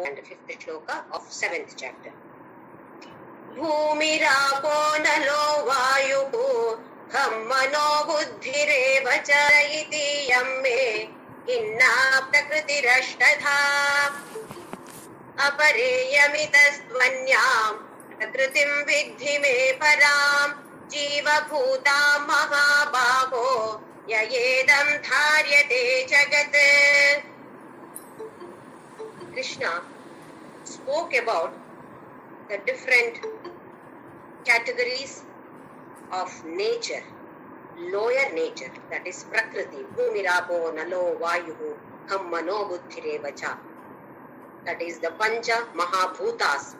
and 5th shloka of 7th chapter. Bhumirapo nalo vayuhu mano buddhireva cha iti yamme inna prakritirashtadha apareyamitastvanyam prakritim vidhi me param jiva bhutam mahabhago yayedam dharyate jagat. Krishna spoke about the different categories of nature, lower nature, that is Prakriti, Bhumirapo, Nalo, Vayuhu, Mano, Buddhirevacha. That is the Pancha Mahabhutas.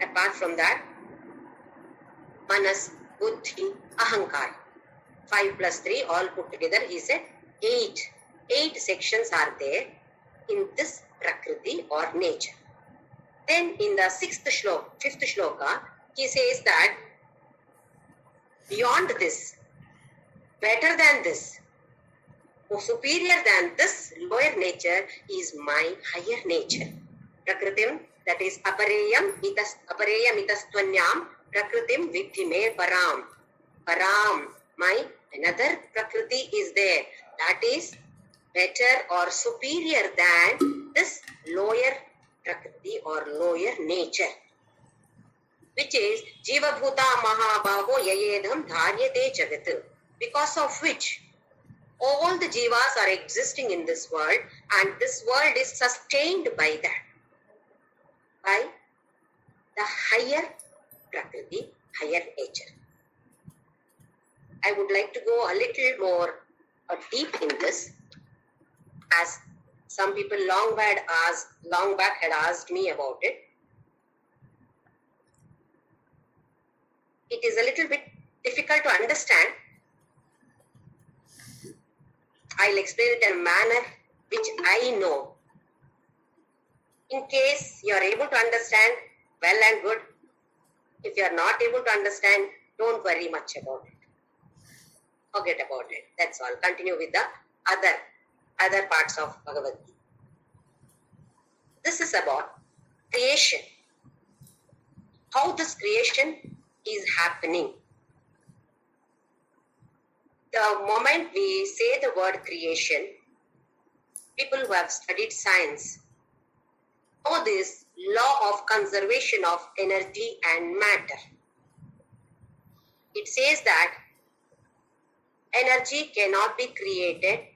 Apart from that, Manas, Buddhi, Ahankar. 5 plus 3, all put together, he said 8. 8 sections are there in this Prakriti or nature. Then in the 5th shloka, he says that beyond this, better than this, or superior than this lower nature is my higher nature. Prakritim, that is apareyam itastvanyam, prakritim vidhi me param. Param, my another Prakriti is there. That is better or superior than this lower Prakriti or lower nature, which is Jiva Bhuta Mahabhago Yayedham Dharyate Jagat, because of which all the jivas are existing in this world, and this world is sustained by that, by the higher Prakriti, higher nature. I would like to go a little more deep in this, as some people long back had asked me about it. It is a little bit difficult to understand. I'll explain it in a manner which I know. In case you are able to understand, well and good. If you are not able to understand, don't worry much about it. Forget about it. That's all. Continue with the other parts of Bhagavadgita. This is about creation. How this creation is happening. The moment we say the word creation, people who have studied science know this law of conservation of energy and matter. It says that energy cannot be created,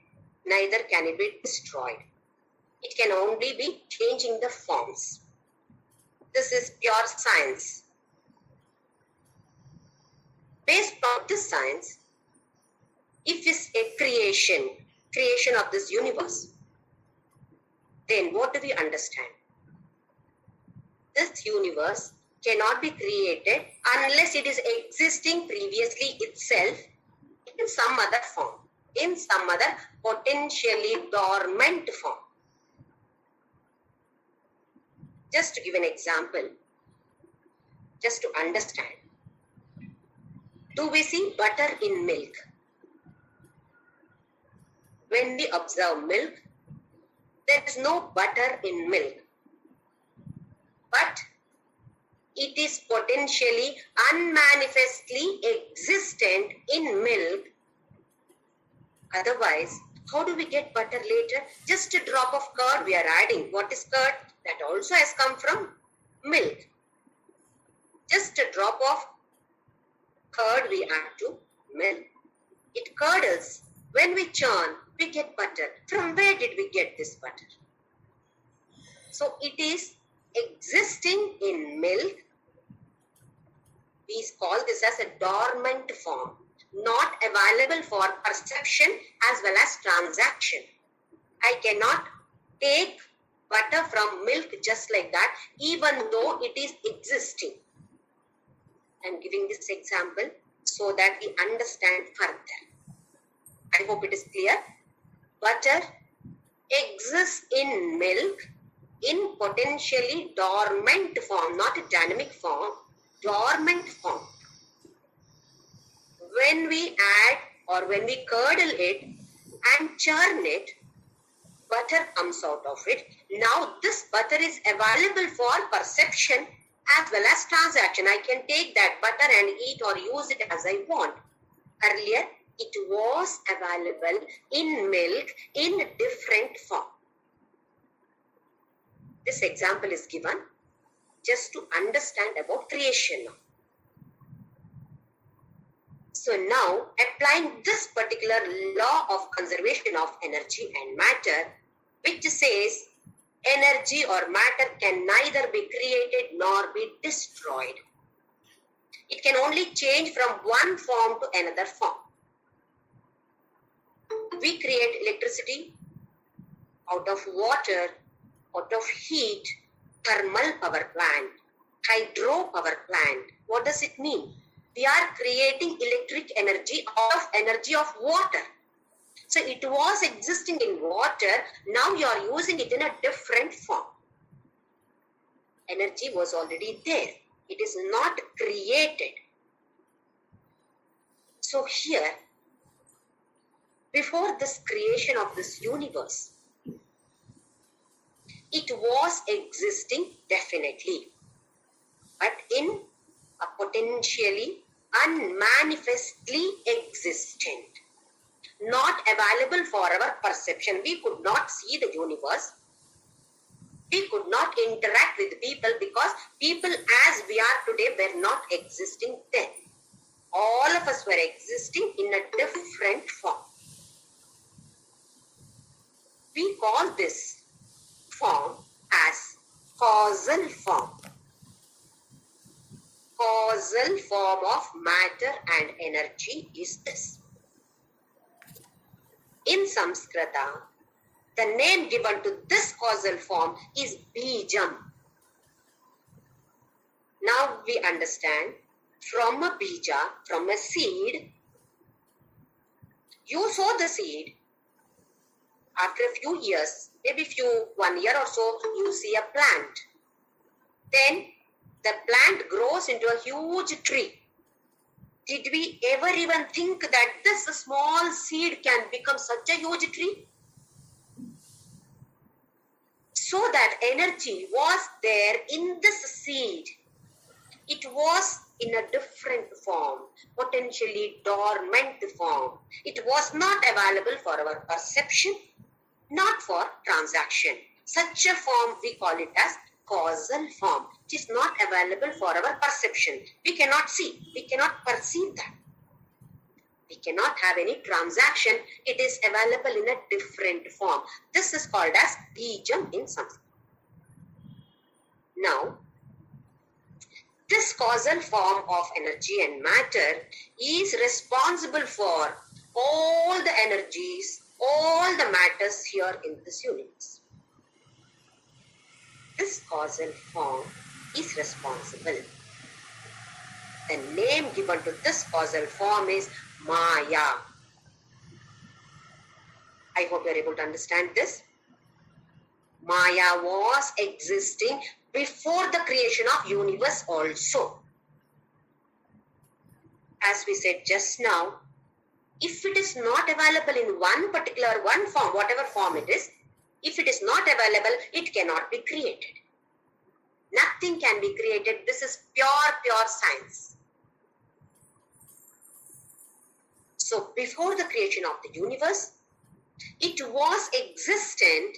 neither can it be destroyed. It can only be changing the forms. This is pure science. Based on this science, if it's a creation of this universe, then what do we understand? This universe cannot be created unless it is existing previously itself in some other form, in some other potentially dormant form. Just to give an example, just to understand, do we see butter in milk? When we observe milk, there is no butter in milk, but it is potentially unmanifestly existent in milk. Otherwise, how do we get butter later? Just a drop of curd we are adding. What is curd? That also has come from milk. Just a drop of curd we add to milk. It curdles. When we churn, we get butter. From where did we get this butter? So it is existing in milk. We call this as a dormant form, not available for perception as well as transaction. I cannot take butter from milk just like that, even though it is existing. I'm giving this example so that we understand further. I hope it is clear. Butter exists in milk in potentially dormant form, not a dynamic form, dormant form. When we add or when we curdle it and churn it, butter comes out of it. Now this butter is available for perception as well as transaction. I can take that butter and eat or use it as I want. Earlier, it was available in milk in different form. This example is given just to understand about creation. So now, applying this particular law of conservation of energy and matter, which says energy or matter can neither be created nor be destroyed. It can only change from one form to another form. We create electricity out of water, out of heat, thermal power plant, hydro power plant. What does it mean? We are creating electric energy out of energy of water. So it was existing in water, now you are using it in a different form. Energy was already there. It is not created. So here, before this creation of this universe, it was existing definitely, but in a potentially unmanifestly existent, not available for our perception. We could not see the universe. We could not interact with people because people as we are today were not existing then. All of us were existing in a different form. We call this form as causal form. Causal form of matter and energy is this. In Sanskrita, the name given to this causal form is Bijam. Now we understand, from a bija, from a seed, you sow the seed. After a few years, maybe 1 year or so, you see a plant. Then the plant grows into a huge tree. Did we ever even think that this small seed can become such a huge tree? So that energy was there in this seed. It was in a different form, potentially dormant form. It was not available for our perception, not for transaction. Such a form we call it as causal form. It is not available for our perception. We cannot see, we cannot perceive that. We cannot have any transaction. It is available in a different form. This is called as Bijam in Sanskrit. Now, this causal form of energy and matter is responsible for all the energies, all the matters here in this universe. This causal form is responsible. The name given to this causal form is Maya. I hope you are able to understand this. Maya was existing before the creation of universe also. As we said just now, if it is not available in one form, whatever form it is, if it is not available, it cannot be created. Nothing can be created. This is pure science. So before the creation of the universe, it was existent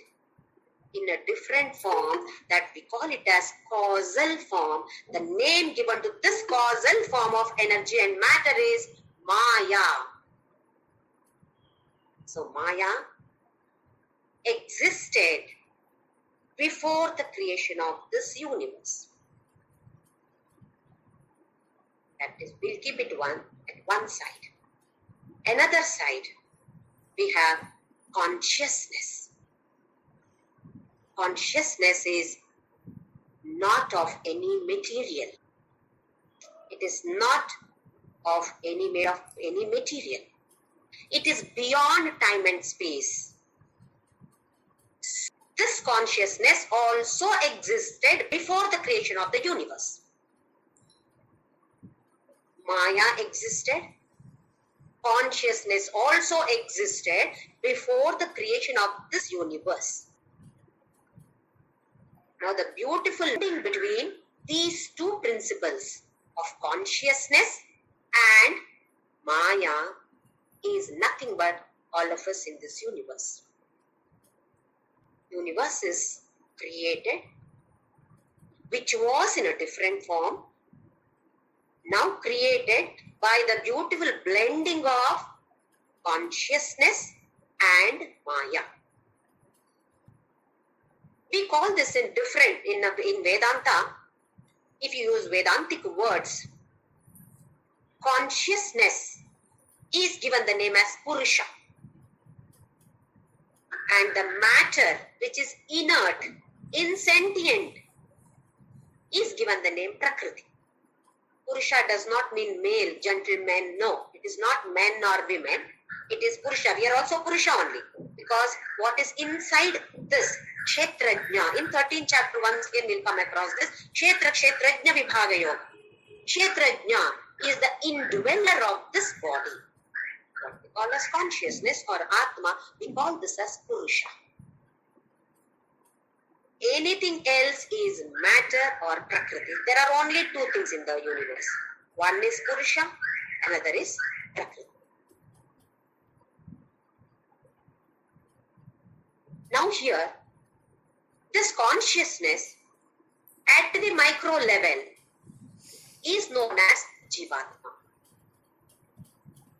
in a different form that we call it as causal form. The name given to this causal form of energy and matter is Maya. So Maya existed before the creation of this universe. That is, we'll keep it at one side. Another side, we have consciousness. Consciousness is not of any material. It is not made of any material. It is beyond time and space. This consciousness also existed before the creation of the universe. Maya existed consciousness also existed before the creation of this universe. Now the beautiful thing between these two principles of consciousness and Maya is nothing but all of us in this universe. Universe is created, which was in a different form, now created by the beautiful blending of consciousness and Maya. We call this in Vedanta, if you use Vedantic words, consciousness is given the name as Purusha. And the matter which is inert, insentient, is given the name Prakriti. Purusha does not mean male, gentleman, no. It is not men nor women. It is Purusha. We are also Purusha only. Because what is inside this, Kshetrajna, in 13th chapter, once again we'll come across this, Kshetrajna Vibhagayo. Kshetrajna is the indweller of this body. What we call as consciousness or Atma, we call this as Purusha. Anything else is matter or Prakriti. There are only two things in the universe. One is Purusha, another is Prakriti. Now here, this consciousness at the micro level is known as Jivatma.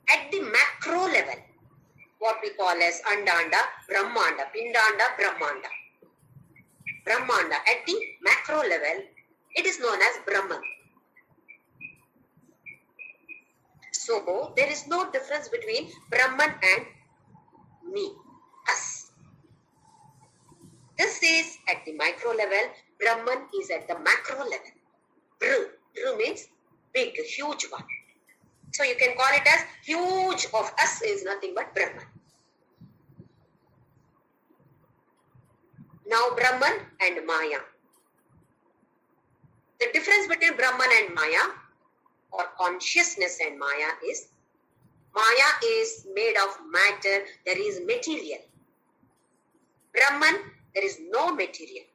At the macro level, what we call as Andanda, Brahmanda, Pindanda, Brahmanda. Brahmanda, at the macro level, it is known as Brahman. So, there is no difference between Brahman and me, us. This is at the micro level, Brahman is at the macro level. Bru means big, huge one. So, you can call it as huge of us is nothing but Brahman. Now Brahman and Maya. The difference between Brahman and Maya or consciousness and Maya is made of matter, there is material. Brahman, there is no material.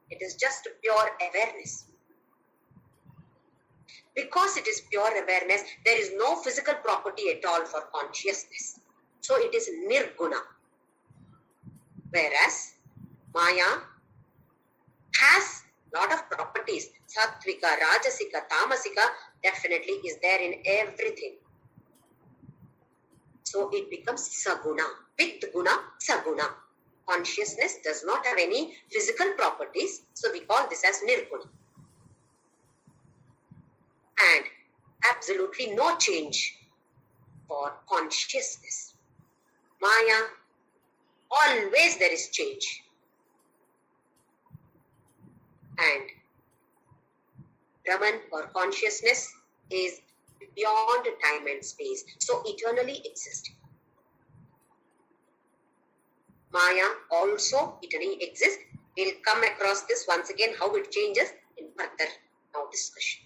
It is just pure awareness. Because it is pure awareness, there is no physical property at all for consciousness. So it is nirguna. Whereas Maya has lot of properties. Sattvika, Rajasika, Tamasika definitely is there in everything. So it becomes Saguna. With Guna, Saguna. Consciousness does not have any physical properties. So we call this as Nirguna. And absolutely no change for consciousness. Maya, always there is change. And Brahman or consciousness is beyond time and space, so eternally existing. Maya also eternally exists. We'll come across this once again, how it changes in further now discussion.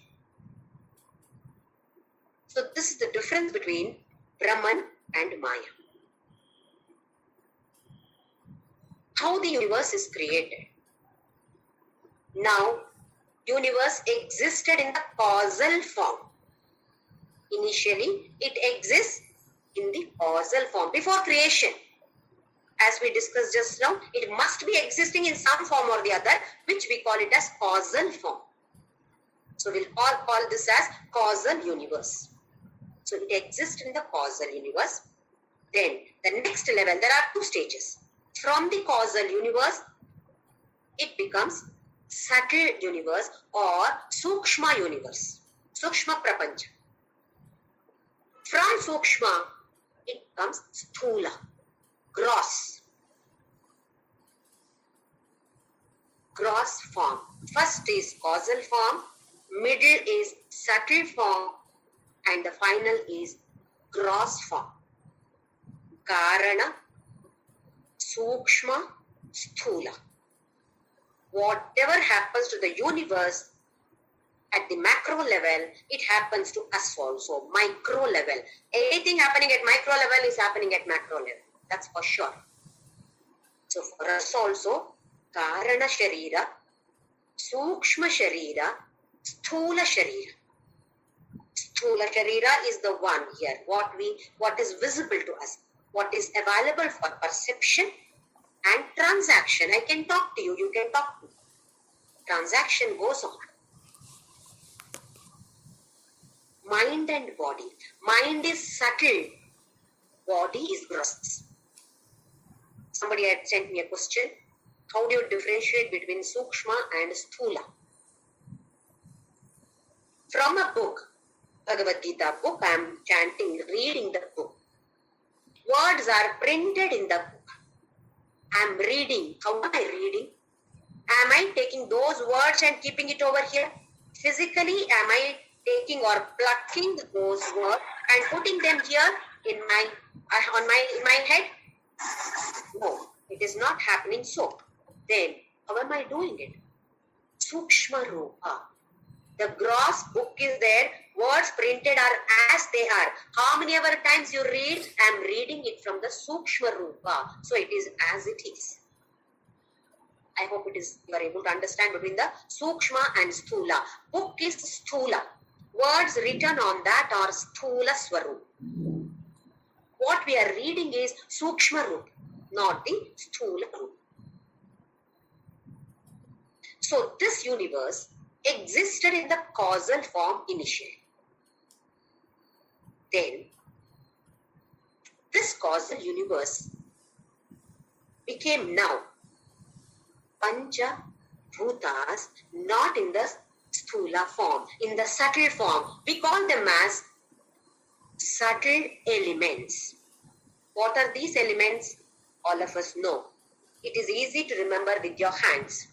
So this is the difference between Brahman and Maya. How the universe is created. Now, universe existed in the causal form. Initially, it exists in the causal form. Before creation, as we discussed just now, it must be existing in some form or the other, which we call it as causal form. So, we'll all call this as causal universe. So, it exists in the causal universe. Then, the next level, there are two stages. From the causal universe, it becomes subtle universe or Sukshma universe, Sukshma Prapancha. From Sukshma, it comes Sthula, gross form. First is causal form, middle is subtle form, and the final is gross form. Karana, Sukshma, Sthula. Whatever happens to the universe at the macro level, it happens to us also, micro level. Anything happening at micro level is happening at macro level. That's for sure. So for us also, Karana Sharira, Sukshma Sharira, Sthula Sharira. Sthula Sharira is the one here, what is visible to us, what is available for perception and transaction. I can talk to you, you can talk to me. Transaction goes on. Mind and body. Mind is subtle, body is gross. Somebody had sent me a question. How do you differentiate between Sukshma and Sthula? From a book, Bhagavadgita book, I am chanting, reading the book. Words are printed in the book. I am reading. How am I reading? Am I taking those words and keeping it over here? Physically, am I taking or plucking those words and putting them here in my head? No, it is not happening so. Then, how am I doing it? Sukshma Rupa. The gross book is there, words printed are as they are. How many ever times you read, I am reading it from the Sukshma Rupa. So it is as it is. I hope you are able to understand between the Sukshma and Sthula. Book is Sthula. Words written on that are Sthula Swarup. What we are reading is Sukshma Rup, not the Sthula Rup. So this universe existed in the causal form initially. Then, this causal universe became now Pancha Bhutas, not in the Sthula form, in the subtle form. We call them as subtle elements. What are these elements? All of us know. It is easy to remember with your hands.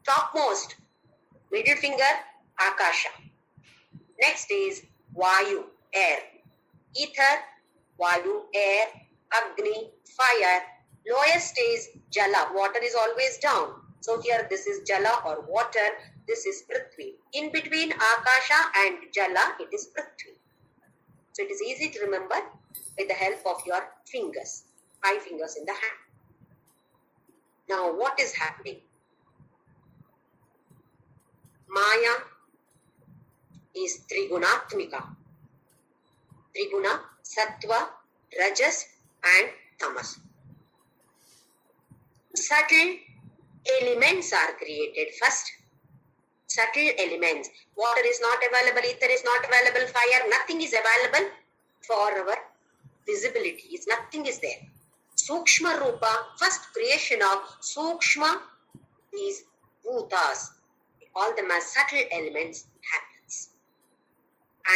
Topmost, middle finger, Akasha. Next is Vayu, air. Ether, Vayu, air. Agni, fire. Lowest is Jala, water is always down. So here this is Jala or water, this is Prithvi. In between Akasha and Jala, it is Prithvi. So it is easy to remember with the help of your fingers, 5 fingers in the hand. Now what is happening? Maya is Trigunatmika. Triguna, Sattva, Rajas and Tamas. Subtle elements are created first. Subtle elements. Water is not available, ether is not available, fire, nothing is available for our visibility. Nothing is there. Sukshma Rupa, first creation of Sukshma, these Bhutas, we call them as subtle elements, happens.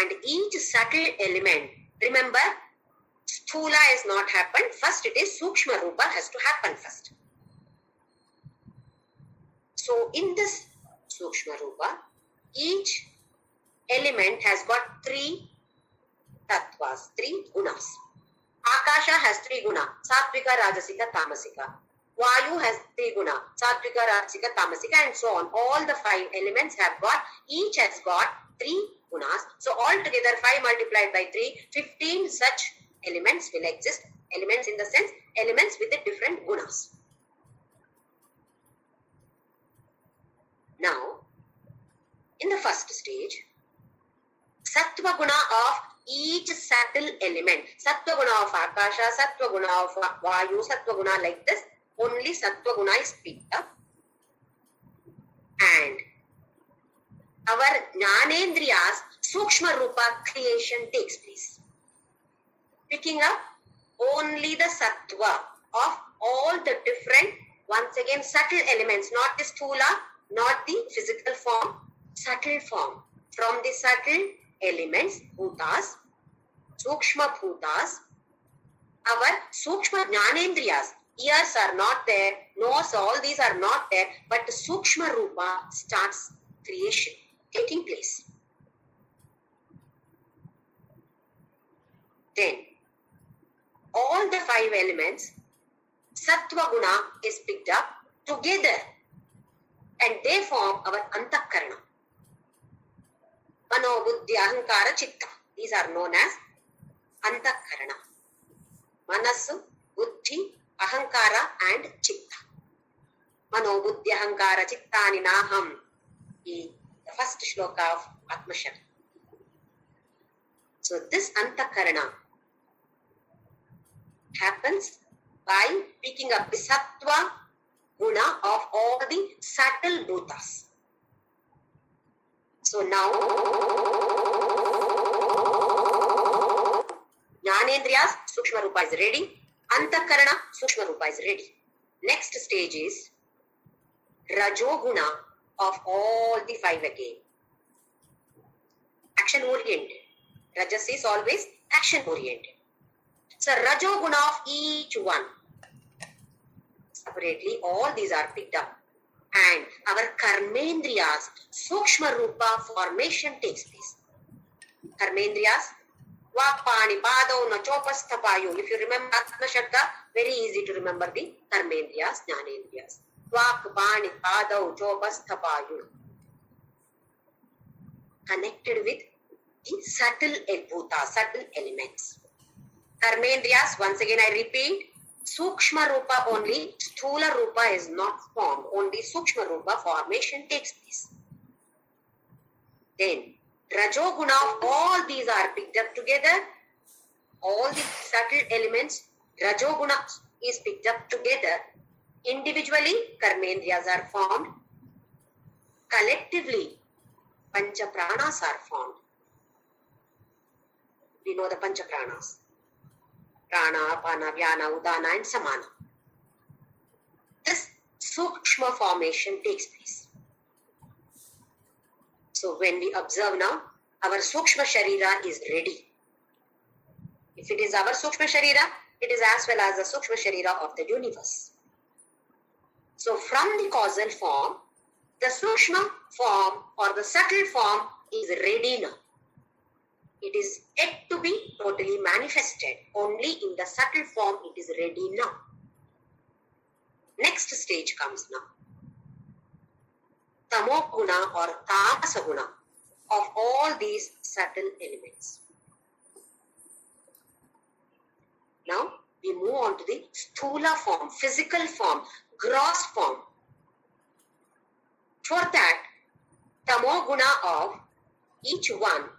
And each subtle element, remember, Sthula has not happened. First it is Sukshma Rupa has to happen first. So in this Sukshma Rupa, each element has got 3 tattvas, 3 gunas. Akasha has 3 guna, Sattvika, Rajasika, Tamasika. Vayu has 3 guna, Sattvika, Rajasika, Tamasika, and so on. All the 5 elements have got, each has got 3 gunas. So altogether 5 multiplied by 3, 15 such elements will exist. Elements in the sense, elements with the different gunas. Now, in the first stage, Sattva guna of each subtle element, Sattva guna of Akasha, Sattva guna of Vayu, Sattva guna like this, only Sattva guna is picked up. And our Jnanendriyas, Sukshma Rupa creation takes place. Picking up only the Sattva of all the different, once again, subtle elements, not the Sthula, not the physical form, subtle form. From the subtle elements, Bhutas, Sukshma Bhutas, our Sukshma Jnanendriyas, ears are not there, nose, all these are not there, but the Sukshma Rupa starts creation, taking place. Then, all the 5 elements, Sattva Guna is picked up together and they form our Antakarana. Mano, Buddhi, Ahankara, Chitta. These are known as Antakarana. Manasu, Buddhi, Ahankara and Chitta. Mano, Buddhi, Ahankara, Chittani Naham. The first shloka of Atmashakti. So this Antakarana happens by picking up the Sattva guna of all the subtle bhutas. So now, Jnanendriyas, Sukshma Rupa is ready. Antakarana, Sukshma Rupa is ready. Next stage is Rajoguna of all the five again. Action oriented. Rajas is always action oriented. So Rajoguna of each one. Separately, all these are picked up. And our Karmendriyas, Sukshma Rupa formation takes place. Karmendriyas, Vak, Pani, Padav, Nachopasthapayu. If you remember Atma Shabda, very easy to remember the Karmendriyas, Jnanendriyas. Vak, Pani, Padav, Chopasthapayu. Connected with the subtle bhuta, subtle elements. Karmendriyas, once again I repeat, Sukshma Rupa only, Sthula Rupa is not formed. Only Sukshma Rupa formation takes place. Then, Rajoguna of all these are picked up together. All the subtle elements, Rajoguna is picked up together. Individually, Karmendriyas are formed. Collectively, Pancha Pranas are formed. We know the Pancha Pranas. Prana, Apana, Vyana, Udana and Samana. This Sukshma formation takes place. So when we observe now, our Sukshma Sharira is ready. If it is our Sukshma Sharira, it is as well as the Sukshma Sharira of the universe. So from the causal form, the Sukshma form or the subtle form is ready now. It is yet to be totally manifested. Only in the subtle form it is ready now. Next stage comes now. Tamo guna or tamasa guna of all these subtle elements. Now we move on to the sthula form, physical form, gross form. For that, tamo guna of each one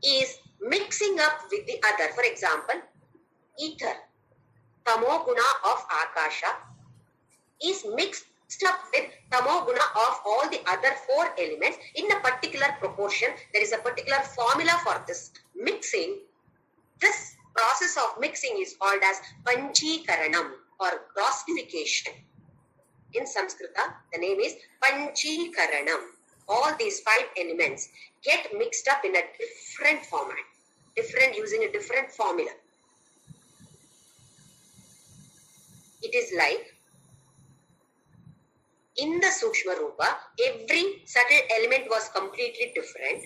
is mixing up with the other. For example, ether, tamo guna of akasha is mixed up with tamo guna of all the other four elements in a particular proportion. There is a particular formula for this mixing. This process of mixing is called as panchikaranam or grossification. In Sanskrita, the name is panchikaranam. All these five elements get mixed up in a different format, using a different formula. It is like in the Sukshma Rupa, every subtle element was completely different.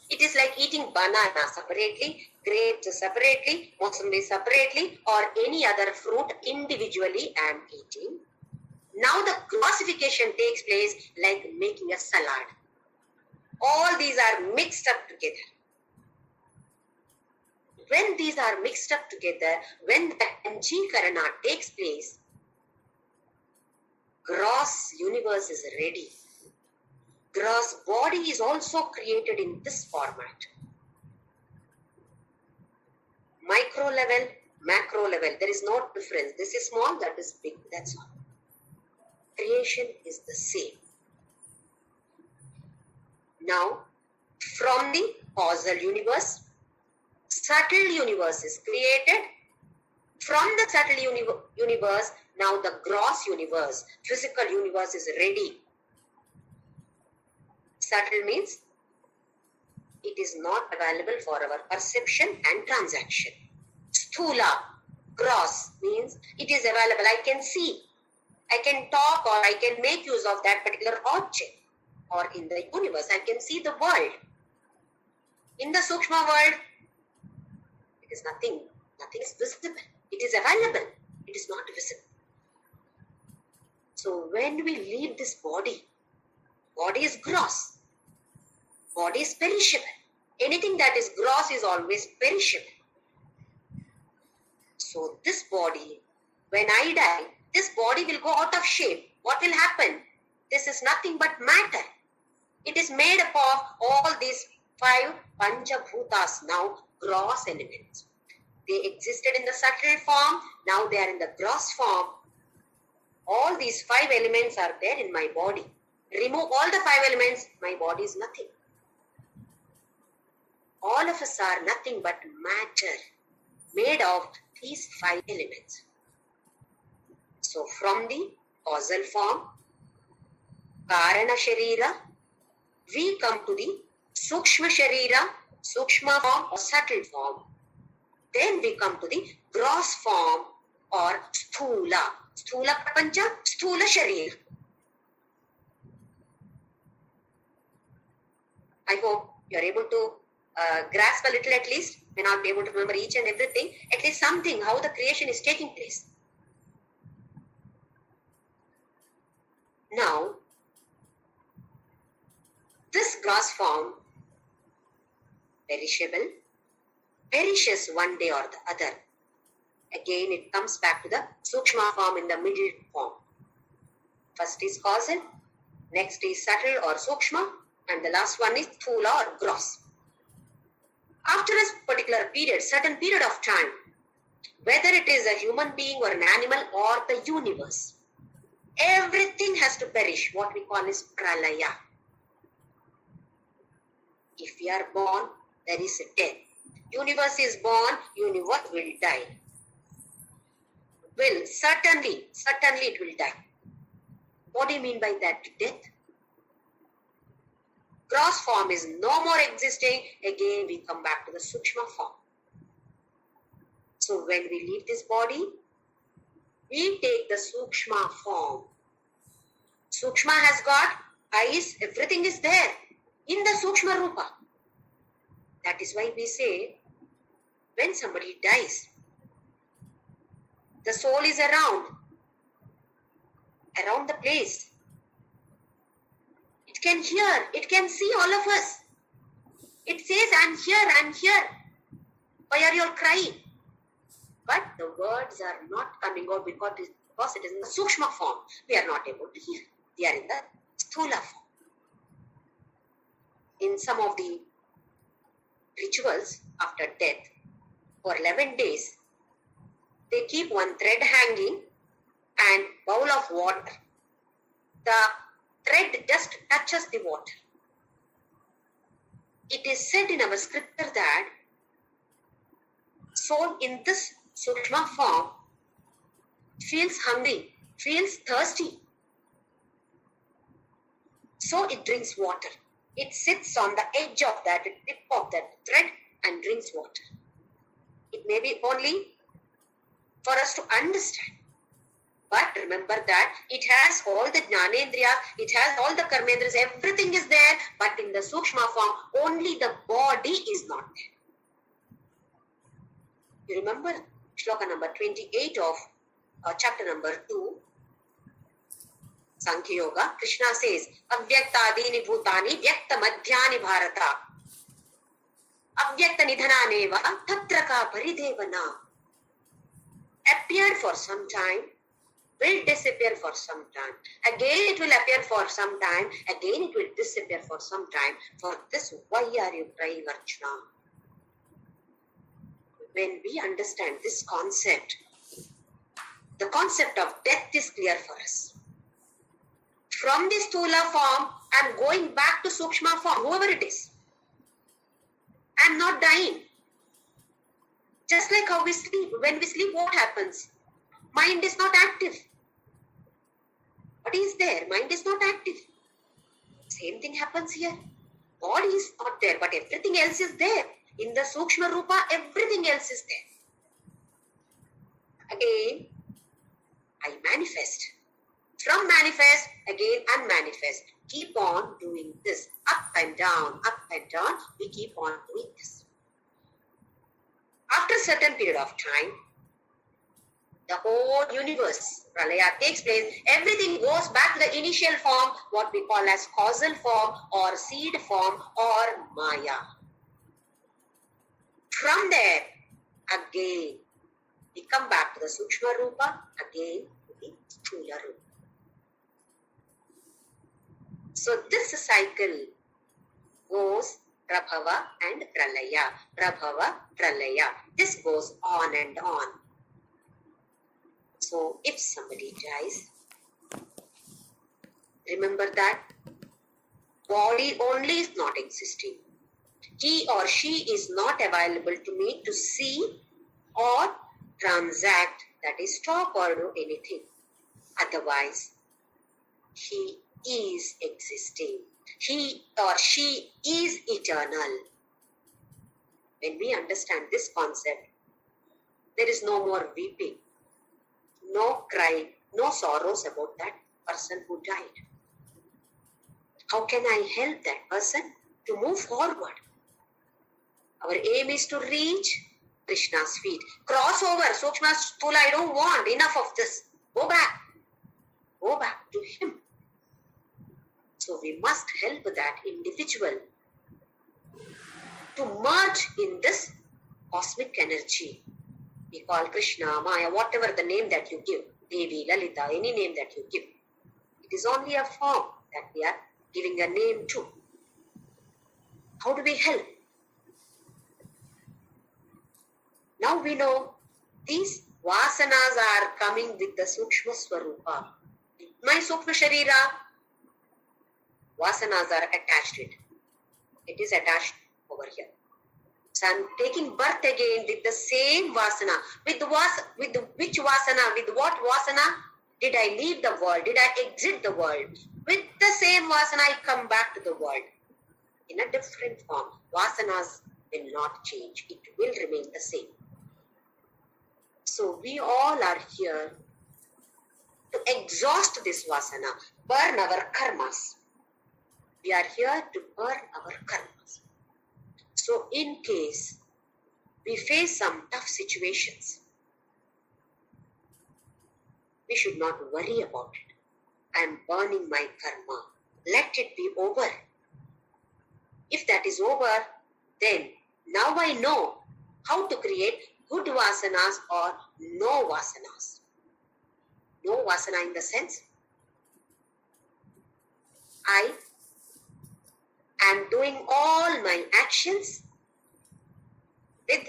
It is like eating banana separately, grapes separately, mosambi separately, or any other fruit individually I am eating. Now the grossification takes place like making a salad. All these are mixed up together. When these are mixed up together, when the panchikarana takes place, gross universe is ready. Gross body is also created in this format. Micro level, macro level, there is no difference. This is small, that is big, that's all. Creation is the same. Now, from the causal universe, subtle universe is created. From the subtle universe, now the gross universe, physical universe is ready. Subtle means it is not available for our perception and transaction. Sthula, gross means it is available. I can see, I can talk, or I can make use of that particular object. Or in the universe, I can see the world. In the Sukshma world, it is nothing is visible. It is available. It is not visible. So when we leave this body is gross. Body is perishable. Anything that is gross is always perishable. So this body, when I die, this body will go out of shape. What will happen? This is nothing but matter. It is made up of all these 5 Panchabhutas, now gross elements. They existed in the subtle form, now they are in the gross form. All these 5 elements are there in my body. Remove all the 5 elements, my body is nothing. All of us are nothing but matter, made of these 5 elements. So from the causal form, Karana Sharira, we come to the Sukshma Sharira, Sukshma form or subtle form. Then we come to the gross form or Sthula. Sthula Prapancha, Sthula Sharira. I hope you are able to grasp a little at least. May not be able to remember each and everything. At least something, how the creation is taking place. Now, this gross form, perishable, perishes one day or the other. Again, it comes back to the Sukshma form in the middle form. First is causal, next is subtle or Sukshma, and the last one is Thula or gross. After a particular period, certain period of time, whether it is a human being or an animal or the universe, everything has to perish, what we call is pralaya. If we are born, there is a death. Universe is born, universe will die. Will, certainly it will die. What do you mean by that? Death? Gross form is no more existing. Again, we come back to the Sukshma form. So when we leave this body, we take the Sukshma form. Sukshma has got eyes, everything is there in the Sukshma Rupa. That is why we say, when somebody dies, the soul is around the place. It can hear, it can see all of us. It says, I'm here. Why are you all crying? But the words are not coming out because it is in the Sukshma form. We are not able to hear. They are in the Sthula form. In some of the rituals after death, for 11 days, they keep one thread hanging and bowl of water. The thread just touches the water. It is said in our scripture that soul in this Sukshma form feels hungry, feels thirsty. So it drinks water. It sits on the edge of that tip of that thread and drinks water. It may be only for us to understand. But remember that it has all the Jnanendriya, it has all the Karmendriyas, everything is there, but in the Sukshma form, only the body is not there. You remember Shloka number 28 of chapter number 2, Sankhya Yoga, Krishna says, Avyaktadini bhutani vyakta madhyani bharata. Avyakta nidhananeva tatraka paridevana. Appeared for some time, will disappear for some time. Again it will appear for some time. Again it will disappear for some time. For this, why are you crying, Archana? When we understand this concept, the concept of death is clear for us. From this Sthula form, I am going back to Sukshma form, whoever it is. I am not dying. Just like how we sleep. When we sleep, what happens? Mind is not active. Body is there, mind is not active. Same thing happens here. Body is not there, but everything else is there. In the Sukshma Rupa, everything else is there. Again, I manifest. From manifest, again unmanifest. Keep on doing this. Up and down, we keep on doing this. After a certain period of time, the whole universe, pralaya takes place, everything goes back to the initial form, what we call as causal form or seed form or maya. From there, again, we come back to the Sukshma Rupa, again to the Sthula Rupa. So this cycle goes Prabhava and Pralaya, Prabhava, Pralaya. This goes on and on. So if somebody dies, remember that body only is not existing. He or she is not available to me to see or transact, that is talk or do anything. Otherwise, he is existing. He or she is eternal. When we understand this concept, there is no more weeping, no crying, no sorrows about that person who died. How can I help that person to move forward? Our aim is to reach Krishna's feet. Cross over, Sukshma Sthula, I don't want, enough of this. Go back. Go back to him. So we must help that individual to merge in this cosmic energy. We call Krishna, Maya, whatever the name that you give, Devi, Lalita, any name that you give. It is only a form that we are giving a name to. How do we help? Now we know these vasanas are coming with the Sukshma Swarupa. My Sukshma Sharira, vasanas are attached to it. It is attached over here. So I am taking birth again with the same vasana. With which vasana? With what vasana did I leave the world? Did I exit the world? With the same vasana I come back to the world. In a different form. Vasanas will not change. It will remain the same. So we all are here to exhaust this vasana, burn our karmas. We are here to burn our karmas. So in case we face some tough situations, we should not worry about it. I am burning my karma. Let it be over. If that is over, then now I know how to create good vasanas or no vasanas. No vasana in the sense, I am doing all my actions with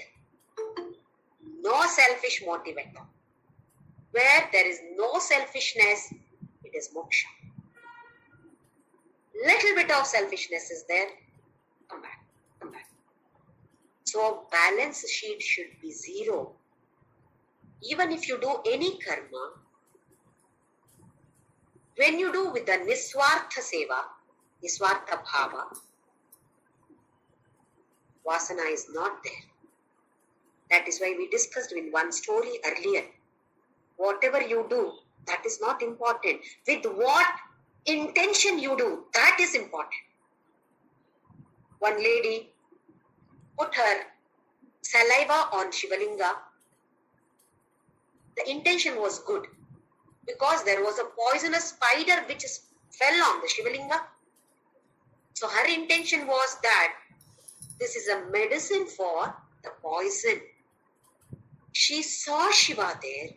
no selfish motive at all. Where there is no selfishness, it is moksha. Little bit of selfishness is there, come back. So balance sheet should be zero. Even if you do any karma, when you do with the niswartha seva, niswartha bhava, vasana is not there. That is why we discussed in one story earlier. Whatever you do, that is not important. With what intention you do, that is important. One lady put her saliva on Shivalinga. The intention was good because there was a poisonous spider which fell on the Shivalinga. So her intention was that this is a medicine for the poison. She saw Shiva there.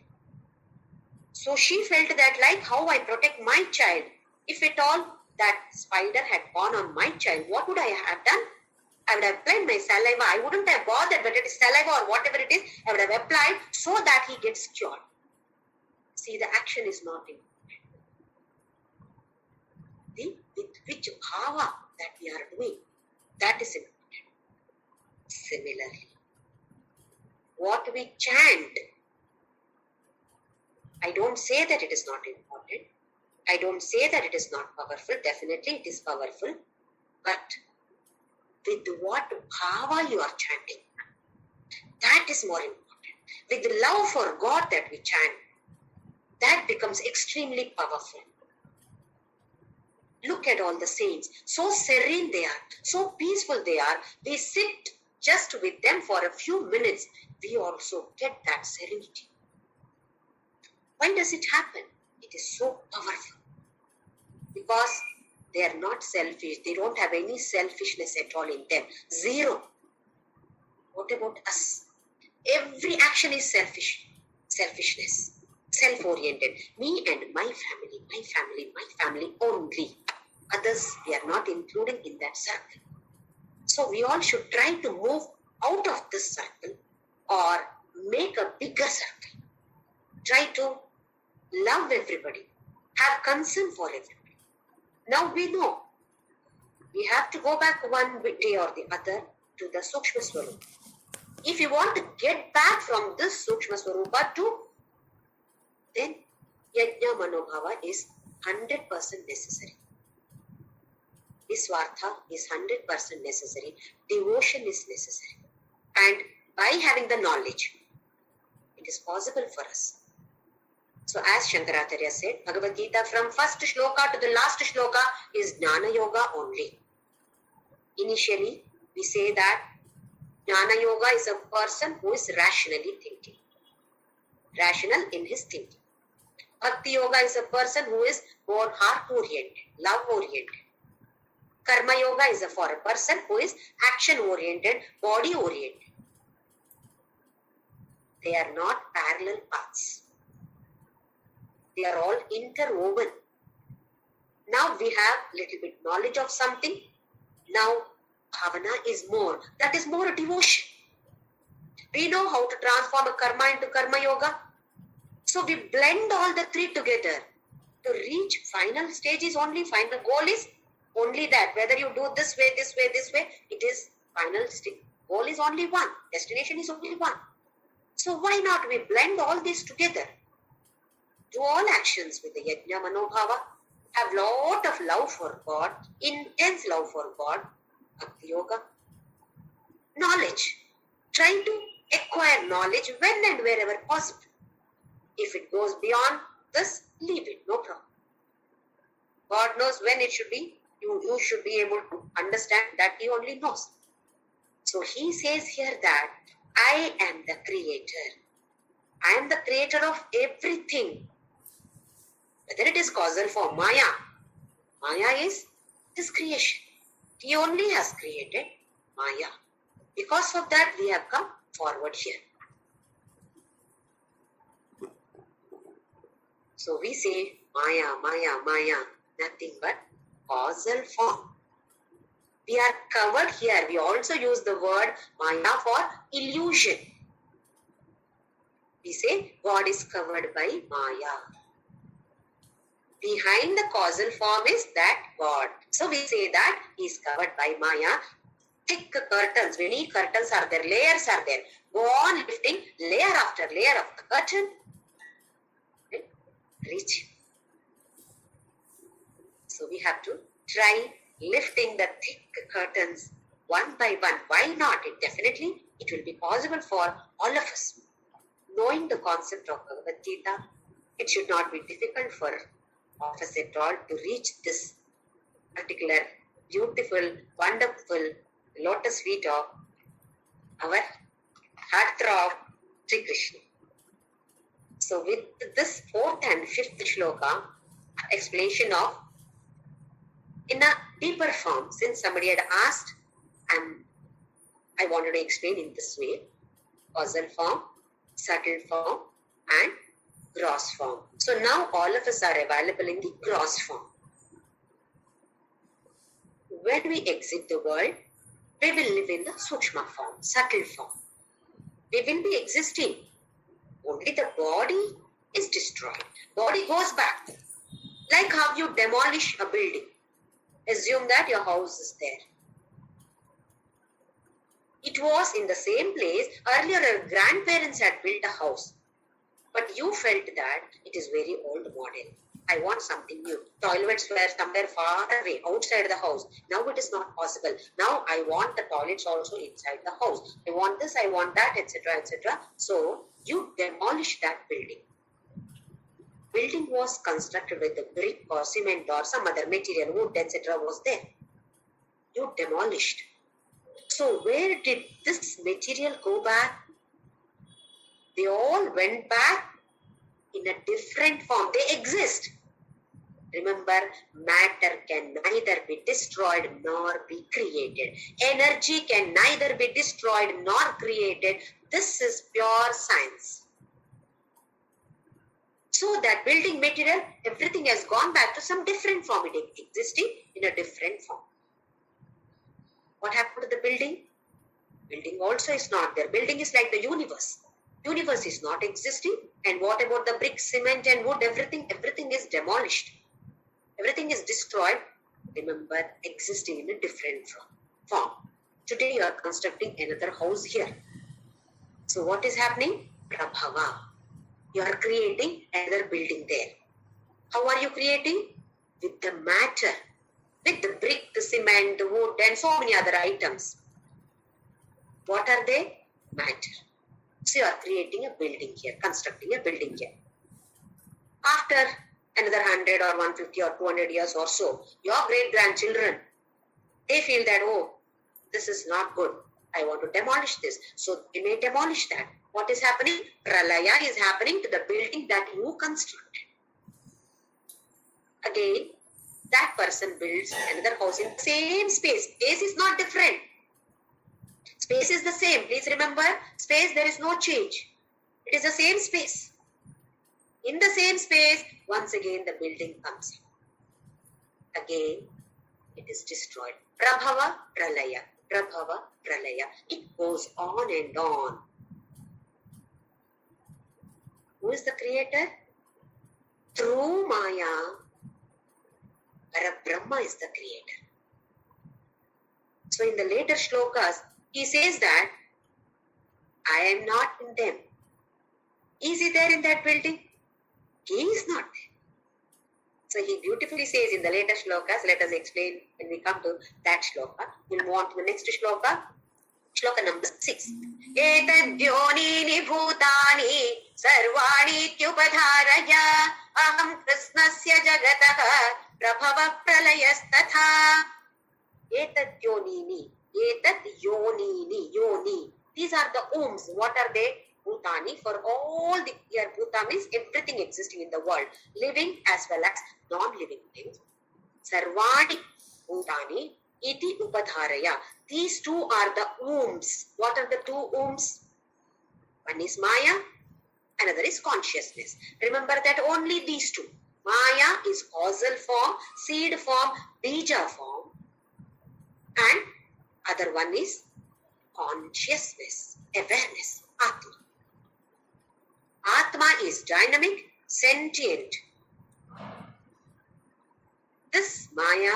So she felt that like how I protect my child. If at all that spider had gone on my child, what would I have done? I would have applied my saliva. I wouldn't have bothered whether it is saliva or whatever it is. I would have applied so that he gets cured. See, the action is not important. With which bhava that we are doing, that is important. Similarly, what we chant, I don't say that it is not important. I don't say that it is not powerful. Definitely it is powerful. But with what bhava you are chanting, that is more important. With the love for God that we chant, that becomes extremely powerful. Look at all the saints. So serene they are. So peaceful they are. We sit just with them for a few minutes. We also get that serenity. Why does it happen? It is so powerful. Because they are not selfish. They don't have any selfishness at all in them. Zero. What about us? Every action is selfishness, self-oriented. Me and my family, my family, my family only. Others, we are not including in that circle. So we all should try to move out of this circle or make a bigger circle. Try to love everybody, have concern for everybody. Now we know we have to go back one day or the other to the Sukshma Swarupa. If you want to get back from this Sukshma Swarupa to, then Yajna Manobhava is 100% necessary. Niswartha is 100% necessary. Devotion is necessary. And by having the knowledge, it is possible for us. So as Shankaracharya said, Bhagavadgita from first shloka to the last shloka is Jnana Yoga only. Initially, we say that Jnana Yoga is a person who is rationally thinking. Rational in his thinking. Bhakti Yoga is a person who is more heart-oriented, love-oriented. Karma Yoga is for a person who is action-oriented, body-oriented. They are not parallel paths. They are all interwoven. Now we have little bit knowledge of something. Now bhavana is more. That is more devotion. We know how to transform a karma into karma yoga. So we blend all the three together. To reach final stage is only, final goal is only that. Whether you do this way, this way, this way, it is final stage. Goal is only one. Destination is only one. So why not we blend all this together? Do all actions with the Yajna Manobhava. Have lot of love for God. Intense love for God. Bhakti Yoga. Knowledge. Try to acquire knowledge when and wherever possible. If it goes beyond this, leave it. No problem. God knows when it should be. You should be able to understand that He only knows. So He says here that I am the creator. I am the creator of everything. Whether it is causal form, Maya. Maya is His creation. He only has created Maya. Because of that, we have come forward here. So we say Maya, Maya, Maya, nothing but causal form. We are covered here. We also use the word Maya for illusion. We say God is covered by Maya. Behind the causal form is that God. So we say that He is covered by Maya. Thick curtains, many curtains are there, layers are there. Go on lifting layer after layer of the curtain. Reach. So we have to try lifting the thick curtains one by one. Why not? It will be possible for all of us. Knowing the concept of Bhagavadgita, it should not be difficult for of us at all to reach this particular beautiful, wonderful lotus feet of our heartthrob Sri Krishna. So with this 4th and 5th shloka, explanation of in a deeper form, since somebody had asked, and I wanted to explain in this way, causal form, subtle form, and gross form. So now all of us are available in the gross form. When we exit the world, we will live in the Sukshma form, subtle form. We will be existing. Only the body is destroyed. Body goes back. Like how you demolish a building. Assume that your house is there. It was in the same place. Earlier, your grandparents had built a house. But you felt that it is very old model. I want something new. Toilets were somewhere far away, outside the house. Now it is not possible. Now I want the toilets also inside the house. I want this, I want that, etc., etc. So you demolish that building. Building was constructed with the brick or cement or some other material, wood, etc. was there. You demolished. So where did this material go back? They all went back in a different form. They exist. Remember, matter can neither be destroyed nor be created. Energy can neither be destroyed nor created. This is pure science. So that building material, everything has gone back to some different form. It is existing in a different form. What happened to the building? Building also is not there. Building is like the universe. Universe is not existing. And what about the brick, cement and wood? Everything is demolished. Everything is destroyed. Remember, existing in a different form. Today you are constructing another house here. So what is happening? Prabhava. You are creating another building there. How are you creating? With the matter. With the brick, the cement, the wood and so many other items. What are they? Matter. So you are creating a building here, constructing a building here. After another 100 or 150 or 200 years or so, your great-grandchildren, they feel that, oh, this is not good. I want to demolish this. So they may demolish that. What is happening? Pralaya is happening to the building that you constructed. Again, that person builds another house in the same space. Space is not different. Space is the same. Please remember, space, there is no change. It is the same space. In the same space, once again the building comes. Again, it is destroyed. Prabhava, pralaya. Prabhava, pralaya. It goes on and on. Who is the creator? Through Maya, Parabrahma is the creator. So in the later shlokas, he says that I am not in them. Is he there in that building? He is not there. So he beautifully says in the later shlokas, let us explain when we come to that shloka. We'll move on to the next shloka. Shloka number 6. Etadhyonini bhutani sarvani tyupadharaya aham krishnasya jagataha prabhava pralayastatha. Etadhyonini. Etadyonini. Yoni. These are the Oms. What are they? Bhutani. For all the here, Bhuta means everything existing in the world, living as well as non-living things. Sarvani Bhutani iti upadharaya. These two are the Oms. What are the two Oms? One is Maya, another is consciousness. Remember that only these two. Maya is causal form, seed form, bija form, and other one is consciousness, awareness, Atma. Atma is dynamic, sentient. This Maya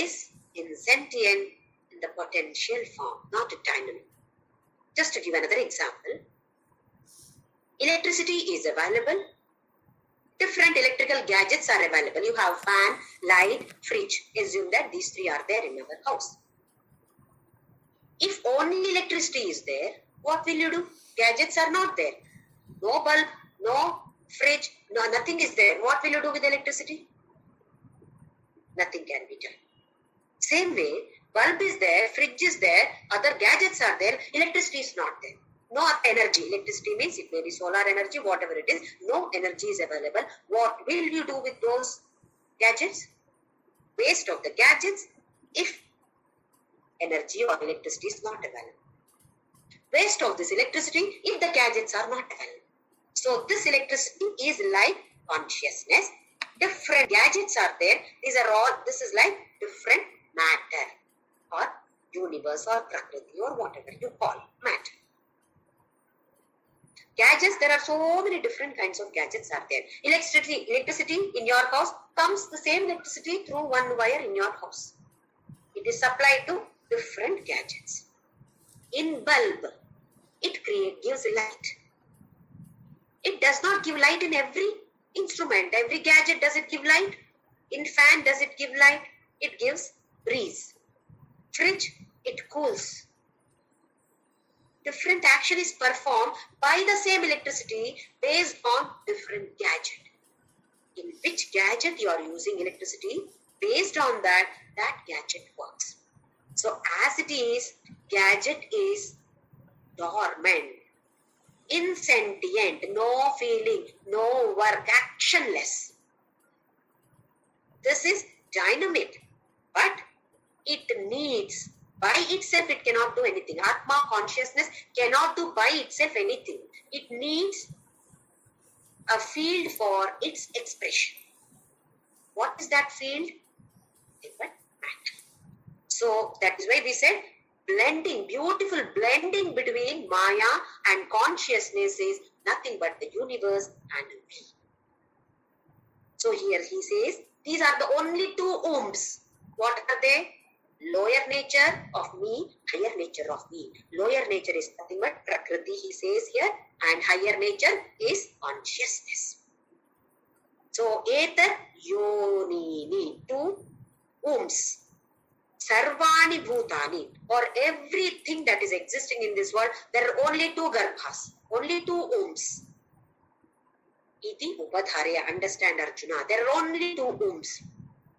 is in sentient in the potential form, not a dynamic. Just to give another example, electricity is available. Different electrical gadgets are available. You have fan, light, fridge. Assume that these three are there in our house. If only electricity is there, what will you do? Gadgets are not there. No bulb, no fridge, no, nothing is there. What will you do with electricity? Nothing can be done. Same way, bulb is there, fridge is there, other gadgets are there, electricity is not there. No energy. Electricity means it may be solar energy, whatever it is. No energy is available. What will you do with those gadgets? Waste of the gadgets if energy or electricity is not available. Waste of this electricity if the gadgets are not available. So this electricity is like consciousness. Different gadgets are there. This is like different matter or universe or prakriti or whatever you call matter. Gadgets, there are so many different kinds of gadgets are there. Electricity in your house comes the same electricity through one wire in your house. It is supplied to different gadgets. In bulb, it gives light. It does not give light in every instrument. Every gadget, does it give light? In fan, does it give light? It gives breeze. Fridge, it cools. Different action is performed by the same electricity based on different gadget. In which gadget you are using electricity, based on that gadget works. So as it is, gadget is dormant. insentient, no feeling, no work, actionless. This is dynamic, but it needs, by itself it cannot do anything. Atma consciousness cannot do by itself anything. It needs a field for its expression. What is that field? Matter. So that is why we said blending, beautiful blending between Maya and consciousness is nothing but the universe and we. So here he says, these are the only two ohms. What are they? Lower nature of me, higher nature of me. Lower nature is nothing but Prakriti, he says here, and higher nature is consciousness. So, etat yonini, two ohms. Sarvani bhutani, or everything that is existing in this world, there are only two garbhas, only two ohms. Iti upadharya, understand Arjuna, there are only two ohms.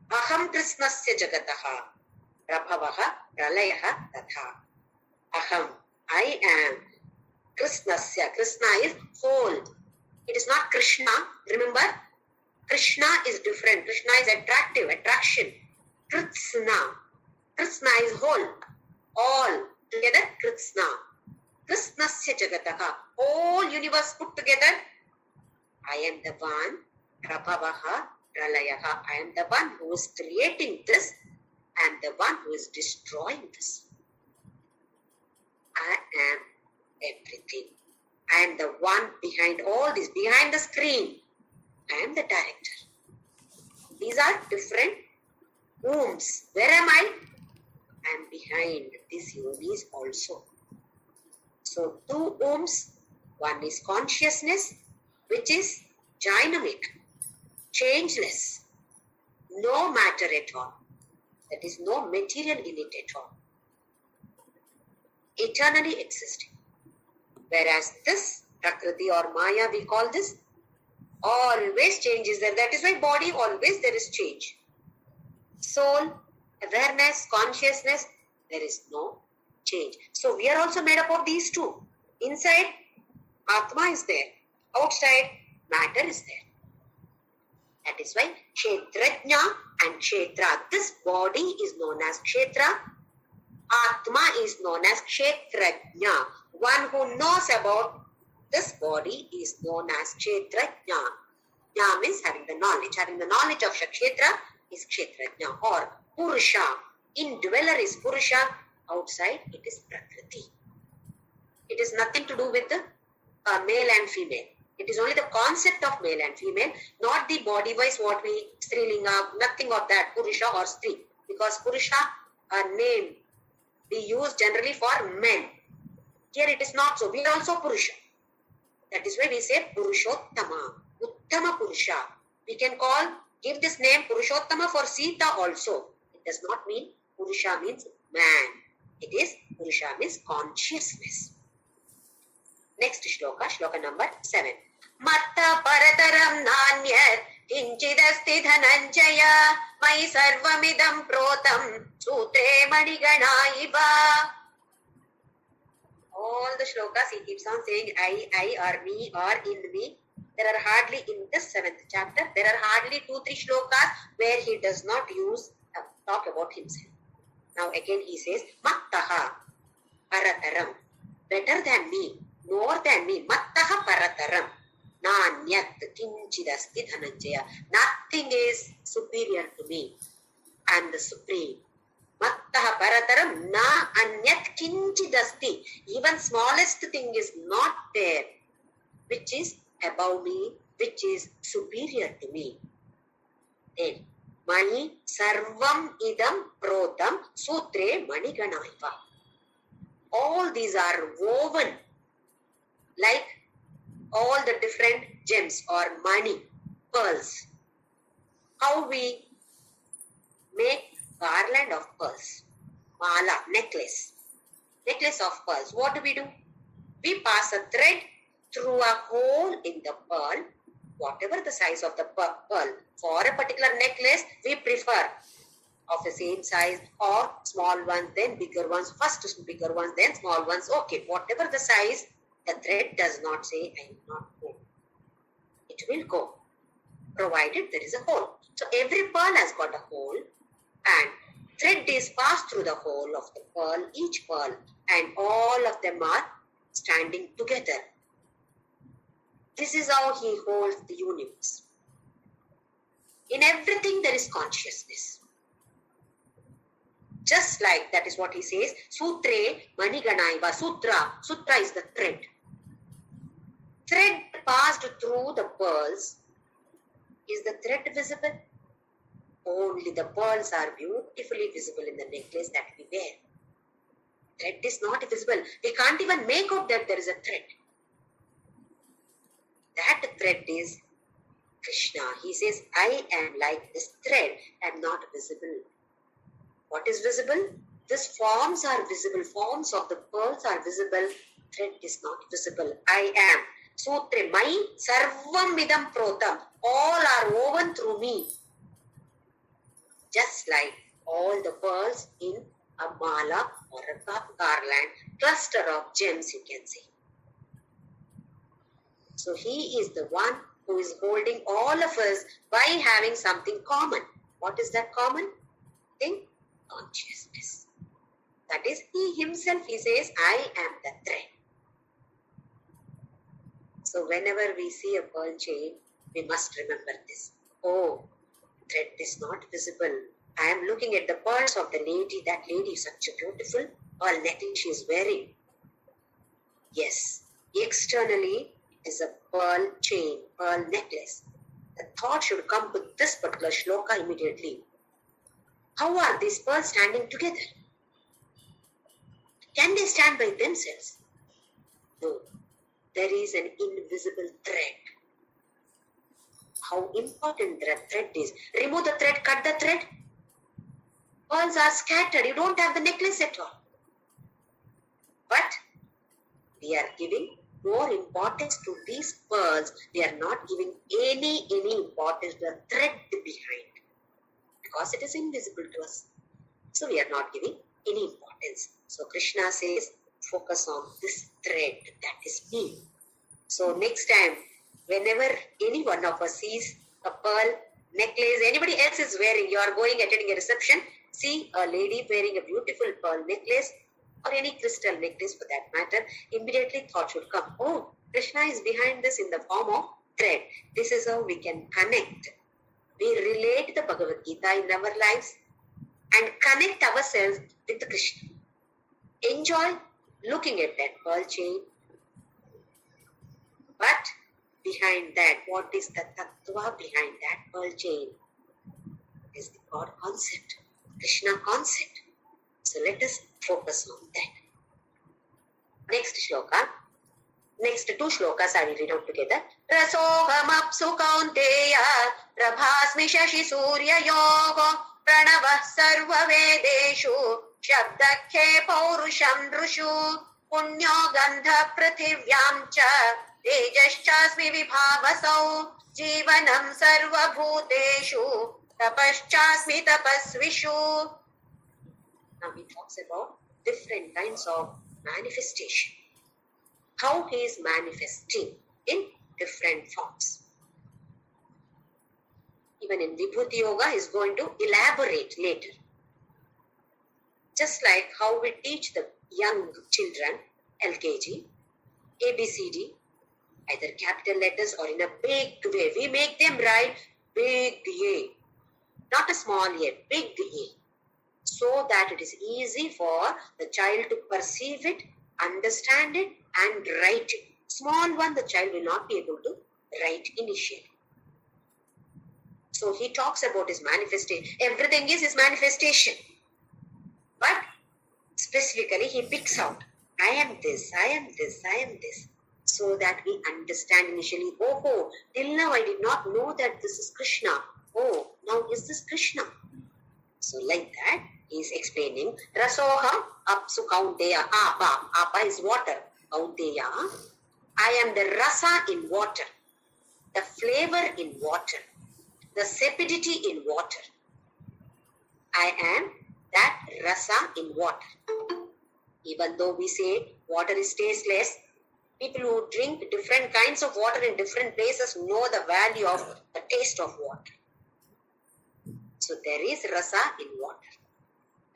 Aham krishnasya jagataha, prabhavaha pralayaha tatha. Aham, I am. Krishnasya, Krishna is whole. It is not Krishna, remember? Krishna is different. Krishna is attractive, attraction. Krishna. Krishna is whole. All together, Krishna. Krishnasya jagataha. Whole universe put together. I am the one. Prabhavaha pralayaha. I am the one who is creating this. I am the one who is destroying this. I am everything. I am the one behind all this, behind the screen. I am the director. These are different ohms. Where am I? I am behind these yonis also. So two ohms. One is consciousness, which is dynamic, changeless, no matter at all. That is no material in it at all. Eternally existing. Whereas this Prakriti or Maya, we call this, always change is there. That is why body, always there is change. Soul, awareness, consciousness, there is no change. So we are also made up of these two. Inside, Atma is there. Outside, matter is there. That is why Kshetrajna and Kshetra, this body is known as Kshetra. Atma is known as Kshetrajna. One who knows about this body is known as Kshetrajna. Jna means having the knowledge. Having the knowledge of Kshetra is Kshetrajna. Or Purusha. Indweller is Purusha. Outside it is Prakriti. It is nothing to do with the male and female. It is only the concept of male and female, not the body-wise what we Strilinga, nothing of that, Purusha or Stri. Because Purusha, a name we use generally for men. Here it is not so. We are also Purusha. That is why we say Purushottama, Uttama Purusha. We can give this name Purushottama for Sita also. It does not mean Purusha means man. It is Purusha means consciousness. Next shloka, shloka number 7. Matta parataram nanyat kinchidasti dhananjaya mai sarvamidam protam sutre manigana iva. All the shlokas he keeps on saying I or me or in me. There are hardly in this 7th chapter, there are hardly 2-3 shlokas where he does not talk about himself. Now again he says, Mattaha parataram, better than me, more than me, Mattaha parataram, nanyat kinchidasti dhananjaya. Nothing is superior to me. I am the supreme. Mattaha parataram na anyat kinchidasti. Even smallest thing is not there, which is above me, which is superior to me. Then, Mani sarvam idam protam sutre maniganaiva. All these are woven like all the different gems or money, pearls. How we make garland of pearls, mala, necklace of pearls. What do? We pass a thread through a hole in the pearl, whatever the size of the pearl. For a particular necklace, we prefer of the same size or small ones, then bigger ones, first bigger ones, then small ones. Okay, whatever the size, The thread does not say, I will not go. It will go, provided there is a hole. So every pearl has got a hole, and thread is passed through the hole of the pearl, each pearl, and all of them are standing together. This is how he holds the universe. In everything there is consciousness. Just like that is what he says, Sutre Maniganaiva. Sutra is the thread. Thread passed through the pearls. Is the thread visible? Only the pearls are beautifully visible in the necklace that we wear. Thread is not visible. We can't even make out that there is a thread. That thread is Krishna. He says, I am like this thread. I am not visible. What is visible? These forms are visible. Forms of the pearls are visible. Thread is not visible. I am. Sutre, my sarvam idam protam. All are woven through me. Just like all the pearls in a mala or a garland, cluster of gems, you can say. So he is the one who is holding all of us by having something common. What is that common thing? Consciousness. That is, he himself, he says, I am the thread. So whenever we see a pearl chain, we must remember this. Oh, thread is not visible. I am looking at the pearls of the lady. That lady is such a beautiful pearl necklace she is wearing. Yes, externally it is a pearl chain, pearl necklace. The thought should come with this particular shloka immediately. How are these pearls standing together? Can they stand by themselves? No. There is an invisible thread. How important that thread is. Remove the thread, cut the thread. Pearls are scattered. You don't have the necklace at all. But we are giving more importance to these pearls. We are not giving any importance to the thread behind. Because it is invisible to us. So we are not giving any importance. So Krishna says, focus on this thread, that is me. So next time, whenever any one of us sees a pearl necklace, anybody else is wearing, you are going attending a reception, see a lady wearing a beautiful pearl necklace or any crystal necklace for that matter, immediately thought should come, oh, Krishna is behind this in the form of thread. This is how we can connect. We relate the Bhagavadgita in our lives and connect ourselves with Krishna. Enjoy looking at that pearl chain. But behind that, what is the tattva behind that pearl chain? Is the God concept, Krishna concept. So let us focus on that. Next shloka. Next two shlokas I will read out together. Rasoham apsu kaunteya prabhasmi shashi surya yogo pranavah sarva vedeshu shabdakhe paurusham drushu punyo gandha prithivyam cha tejaschasmi vibhavasau jivanam sarva bhuteshu tapaschasmi tapasvishu. Now he talks about different kinds of manifestation. How he is manifesting in different forms. Even in Vibhuti Yoga, he is going to elaborate later. Just like how we teach the young children, LKG, ABCD, either capital letters or in a big way. We make them write big A, not a small A, big A, so that it is easy for the child to perceive it, understand it, and write it. Small one, the child will not be able to write initially. So he talks about his manifestation. Everything is his manifestation. But specifically he picks out, I am this, I am this, I am this. So that we understand initially, oh, till now I did not know that this is Krishna. Oh, now is this Krishna? So like that, he is explaining, Rasoha apsu kaunteya, apa is water. Kaunteya, I am the rasa in water, the flavor in water, the sapidity in water. I am that rasa in water. Even though we say water is tasteless, People who drink different kinds of water in different places know the value of the taste of water. So there is rasa in water.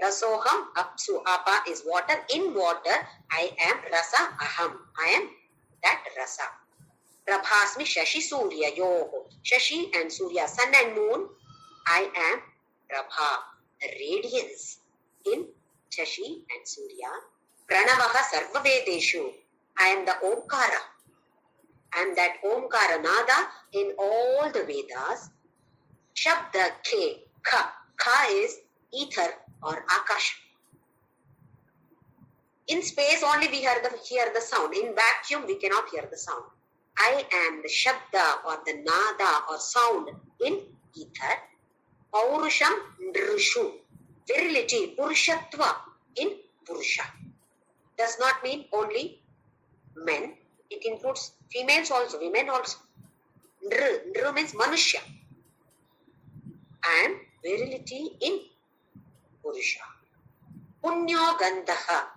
Rasoham apsu apa is water. In water, I am rasa aham. I am that rasa. Prabhasmi shashi surya yoho. Shashi and Surya, sun and moon. I am Prabha, the radiance in Shashi and Surya. Pranavaha sarva vedeshu. I am the Omkara. I am that Omkara Nada in all the Vedas. Shabda Ke, Ka. Ka is ether or Akash. In space only we hear the sound. In vacuum we cannot hear the sound. I am the Shabda or the Nada or sound in ether. Paurusham Nrishu. Virility, Purushatva in Purusha. Does not mean only men. It includes females also, women also. Nru means Manushya. And virility in Purusha. Punyo Gandhaha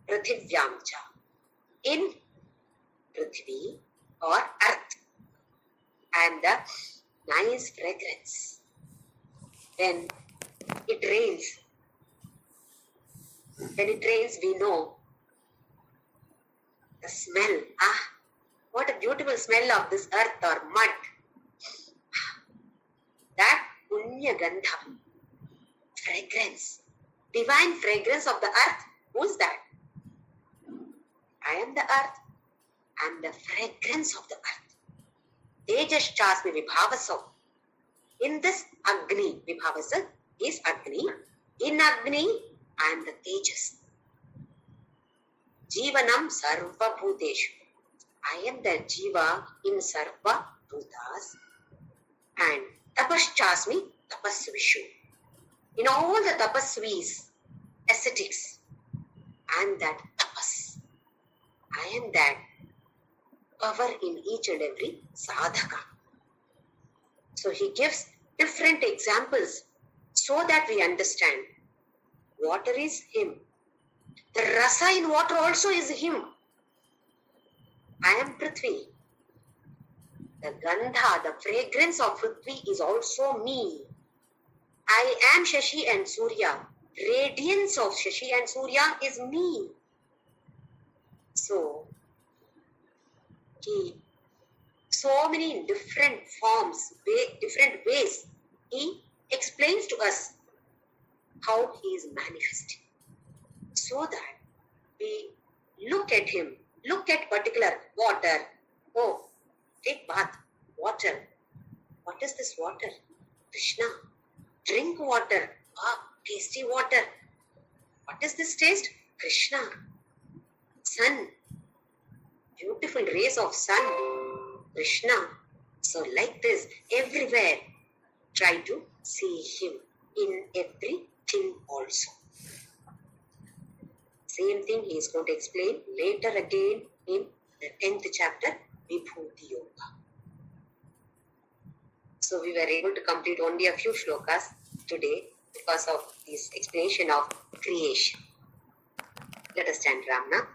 Prithivyamcha. In Prithvi or earth. And the nice fragrance. When it rains, we know the smell. What a beautiful smell of this earth or mud. That punya gandha, fragrance, divine fragrance of the earth. Who's that? I am the earth. I am the fragrance of the earth. Tejas chasmi vibhavaso. In this Agni, vibhavasa is Agni. In Agni, I am the Tejas. Jivanam sarva bhuteshu. I am the Jiva in sarva bhutas. And tapaschasmi tapasvishu. In all the tapasvis, ascetics, I am that tapas. I am that power in each and every sadhaka. So he gives different examples so that we understand. Water is him. The rasa in water also is him. I am Prithvi. The gandha, the fragrance of Prithvi is also me. I am Shashi and Surya. Radiance of Shashi and Surya is me. So many different forms, different ways, he explains to us how he is manifesting. So that we look at him, look at particular water. Oh, take bath, water. What is this water? Krishna. Drink water. Tasty water. What is this taste? Krishna. Sun. Beautiful rays of sun. Krishna. So like this, everywhere, try to see him in everything also. Same thing he is going to explain later again in the 10th chapter, Vibhuti Yoga. So we were able to complete only a few shlokas today because of this explanation of creation. Let us chant Ramna.